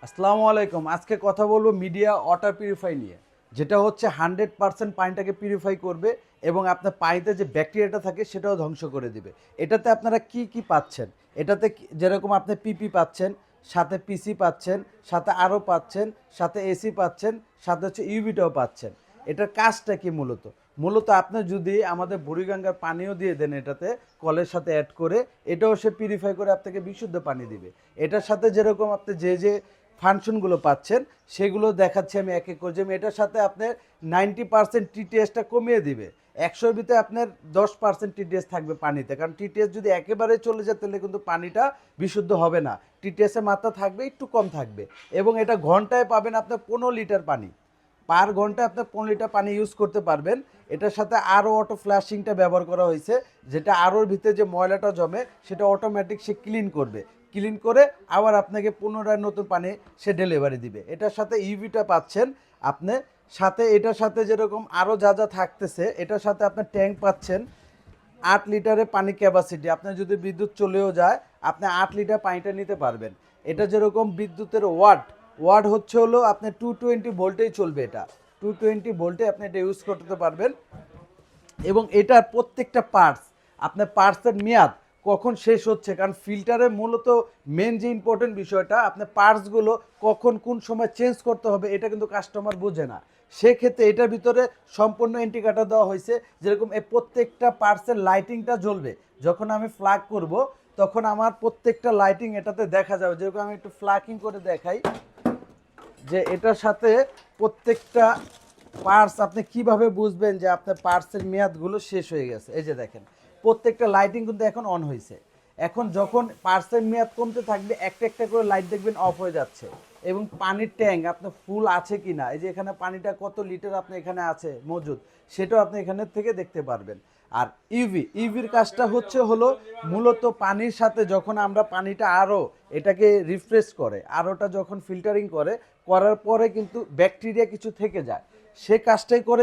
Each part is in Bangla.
আসসালামু আলাইকুম। আজকে কথা বলবো মিডিয়া ওয়াটার পিউরিফাই নিয়ে, যেটা হচ্ছে 100% পানিটাকে পিউরিফাই করবে এবং আপনার পানিতে যে ব্যাকটেরিয়াটা থাকে সেটাও ধ্বংস করে দিবে। এটাতে আপনারা কি কি পাচ্ছেন? এটাতে যেরকম আপনি পিপি পাচ্ছেন, সাথে পিসি পাচ্ছেন, সাথে আরও পাচ্ছেন, সাথে এসি পাচ্ছেন, সাথে হচ্ছে ইউভিটাও পাচ্ছেন। এটার কাজটা কি মূলত? মূলত আপনি যদি আমাদের বুড়িগঙ্গার পানিও দিয়ে দেন এটাতে, কলের সাথে অ্যাড করে, এটাও সে পিউরিফাই করে আপনাকে বিশুদ্ধ পানি দিবে। এটার সাথে যেরকম আপনি যে ফাংশনগুলো পাচ্ছেন সেগুলো দেখাচ্ছি আমি এক এক করে। যেমন এটার সাথে আপনার 90% টিটিএসটা কমিয়ে দিবে। 100-র ভিতরে আপনার 10% টিটিএস থাকবে পানিতে, কারণ টিটিএস যদি একেবারে চলে যায় তাহলে কিন্তু পানিটা বিশুদ্ধ হবে না। টিটিএসের মাত্রা থাকবে একটু কম থাকবে, এবং এটা ঘন্টায় পাবেন আপনার 15 লিটার পানি। পার ঘন্টায় আপনি 15 লিটার পানি ইউজ করতে পারবেন। এটার সাথে আরও অটো ফ্ল্যাশিংটা ব্যবহার করা হয়েছে, যেটা আরোর ভিতরে যে ময়লাটা জমে সেটা অটোমেটিক সে ক্লিন করবে। ক্লিন করে আবার আপনাকে পুনরায় নতুন পানি সে ডেলিভারি দিবে। এটার সাথে ইভিটা পাচ্ছেন আপনি। সাথে এটার সাথে যেরকম আরও যা যা থাকতেছে, এটার সাথে আপনার ট্যাঙ্ক পাচ্ছেন 8 লিটারের পানি ক্যাপাসিটি। আপনার যদি বিদ্যুৎ চলেও যায় আপনি 8 লিটার পানিটা নিতে পারবেন। এটা যেরকম বিদ্যুতের ওয়াট হচ্ছে হলো আপনার 220 ভোল্টেই চলবে। এটা 220 ভোল্টে আপনি এটা ইউজ করতে পারবেন। এবং এটার প্রত্যেকটা পার্টস, আপনার পার্টসের মেয়াদ কখন শেষ হচ্ছে, কারণ ফিল্টারের মূলত মেন যে ইম্পর্টেন্ট বিষয়টা, আপনার পার্টসগুলো কখন কোন সময় চেঞ্জ করতে হবে এটা কিন্তু কাস্টমার বোঝে না। সেক্ষেত্রে এটার ভিতরে সম্পূর্ণ ইন্ডিকেটর দেওয়া হয়েছে, যেরকম এই প্রত্যেকটা পার্টসের লাইটিংটা জ্বলবে। যখন আমি ফ্ল্যাগ করব তখন আমার প্রত্যেকটা লাইটিং এটাতে দেখা যাবে। যেরকম আমি একটু ফ্ল্যাকিং করে দেখাই, যে এটার সাথে প্রত্যেকটা পার্টস আপনি কিভাবে বুঝবেন যে আপনার পার্টসের মেয়াদগুলো শেষ হয়ে গেছে। এই যে দেখেন প্রত্যেকটা লাইটিং কিন্তু এখন অন হয়েছে। এখন যখন পার্টসের মেয়াদ কমতে থাকবে একটা একটা করে লাইট দেখবেন অফ হয়ে যাচ্ছে। এবং পানির ট্যাঙ্ক আপনার ফুল আছে কি না, এই যে এখানে পানিটা কত লিটার আপনি এখানে আছে মজুদ, সেটাও আপনি এখানে থেকে দেখতে পারবেন। আর ইভির কাজটা হচ্ছে হলো মূলত পানির সাথে যখন আমরা পানিটা আরও এটাকে রিফ্রেশ করে, আরোটা যখন ফিল্টারিং করে, করার পরে কিন্তু ব্যাকটেরিয়া কিছু থেকে যায়, সে কাজটাই করে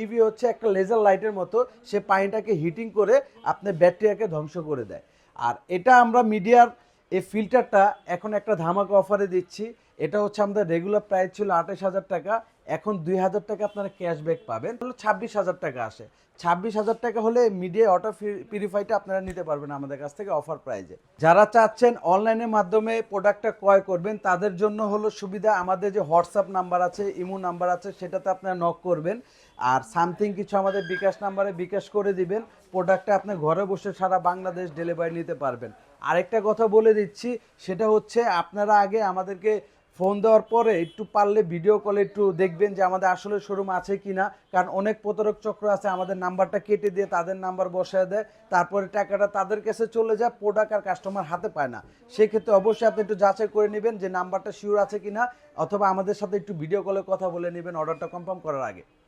ইভি হচ্ছে একটা লেজার লাইটের মতো, সে পানিটাকে হিটিং করে আপনার ব্যাকটেরিয়াকে ধ্বংস করে দেয়। আর এটা আমরা মিডিয়ার এই ফিল্টারটা এখন একটা ধামাকা অফারে দিচ্ছি। এটা হচ্ছে আমাদের রেগুলার প্রাইস ছিল 28,000 টাকা, এখন 2,000 টাকা আপনারা ক্যাশব্যাক পাবেন, হলো 26,000 টাকা আসে। 26,000 টাকা হলে মিডিয়া ওয়াটার পিউরিফাইটা আপনারা নিতে পারবেন আমাদের কাছ থেকে অফার প্রাইজে। যারা চাচ্ছেন অনলাইনের মাধ্যমে প্রোডাক্টটা ক্রয় করবেন তাদের জন্য হলো সুবিধা, আমাদের যে হোয়াটসঅ্যাপ নাম্বার আছে, ইমো নাম্বার আছে, সেটাতে আপনারা নক করবেন। আর সামথিং কিছু আমাদের বিকাশ নাম্বারে বিকাশ করে দিবেন, প্রোডাক্টটা আপনি ঘরে বসে সারা বাংলাদেশ ডেলিভারি নিতে পারবেন। আরেকটা কথা বলে দিচ্ছি, সেটা হচ্ছে আপনারা আগে আমাদেরকে ফোন দেওয়ার পরে একটু পারলে ভিডিও কলে একটু দেখবেন যে আমাদের আসলে শোরুম আছে কি না, কারণ অনেক প্রতারক চক্র আছে আমাদের নাম্বারটা কেটে দিয়ে তাদের নাম্বার বসায় দেয়, তারপরে টাকাটা তাদের কাছে চলে যায়, প্রোডাক্ট আর কাস্টমার হাতে পায় না। সেক্ষেত্রে অবশ্যই আপনি একটু যাচাই করে নেবেন যে নাম্বারটা শিওর আছে কি না, অথবা আমাদের সাথে একটু ভিডিও কলে কথা বলে নেবেন অর্ডারটা কনফার্ম করার আগে।